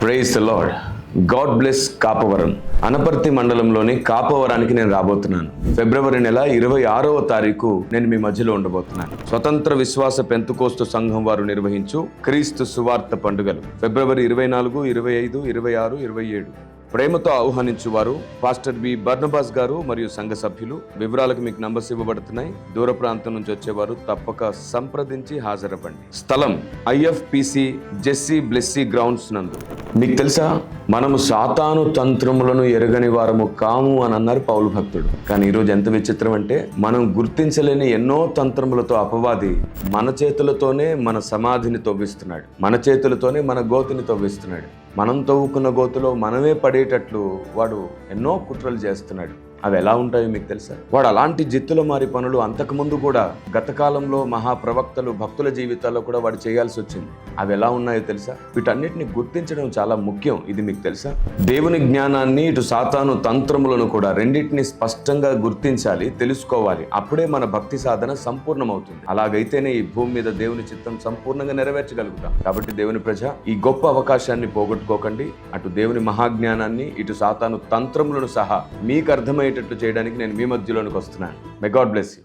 Praise the lord. God bless Kapavaram. Anaparthi మండలంలోని కాపవరానికి నేను రాబోతున్నాను. ఫిబ్రవరి నెల 26వ తారీఖు నేను మీ మధ్యలో ఉండబోతున్నాను. స్వతంత్ర విశ్వాస పెంతుకోస్తు సంఘం వారు నిర్వహించు క్రీస్తు సువార్త పండుగలు ఫిబ్రవరి 24, 25, 26, 27 ప్రేమతో ఆహ్వానించువారు పాస్టర్ బి బర్నబాస్ గారు మరియు సంఘ సభ్యులు. వివరాలకు మీకు నంబర్స్ ఇవ్వబడుతున్నాయి. దూర ప్రాంతం నుంచి వచ్చేవారు తప్పక సంప్రదించి హాజరవ్వండి. స్థలం IFPC జెస్సీ బ్లెస్సీ గ్రౌండ్స్ నందు. మీకు తెలుసా, మనము సాతాను తంత్రములను ఎరగని వారము కాము అని అన్నారు పౌలు భక్తుడు. కానీ ఈరోజు ఎంత విచిత్రం అంటే, మనం గుర్తించలేని ఎన్నో తంత్రములతో అపవాది మన చేతులతోనే మన సమాధిని తవ్విస్తున్నాడు, మన చేతులతోనే మన గోతిని తవ్విస్తున్నాడు. మనం తవ్వుకున్న గోతులో మనమే పడేటట్లు వాడు ఎన్నో కుట్రలు చేస్తున్నాడు. అవి ఎలా ఉంటాయో మీకు తెలుసా? వాడు అలాంటి జిత్తుల మారి పనులు అంతకుముందు కూడా గత కాలంలో మహాప్రవక్తలు భక్తుల జీవితాల్లో కూడా వాడు చేయాల్సి వచ్చింది. అవి ఎలా ఉన్నాయో తెలుసా? వీటన్నిటిని గుర్తించడం చాలా ముఖ్యం. ఇది మీకు తెలుసా? దేవుని జ్ఞానాన్ని, ఇటు సాతాను తంత్రములను కూడా రెండింటిని స్పష్టంగా గుర్తించాలి, తెలుసుకోవాలి. అప్పుడే మన భక్తి సాధన సంపూర్ణమవుతుంది. అలాగైతేనే ఈ భూమి మీద దేవుని చిత్తం సంపూర్ణంగా నెరవేర్చగలుగుతాం. కాబట్టి దేవుని ప్రజ, ఈ గొప్ప అవకాశాన్ని పోగొట్టుకోకండి. అటు దేవుని మహాజ్ఞానాన్ని, ఇటు సాతాను తంత్రములను సహా మీకు అర్థమయ్యేటట్లు చేయడానికి నేను మీ మధ్యలోనికి వస్తున్నాను. May God bless you.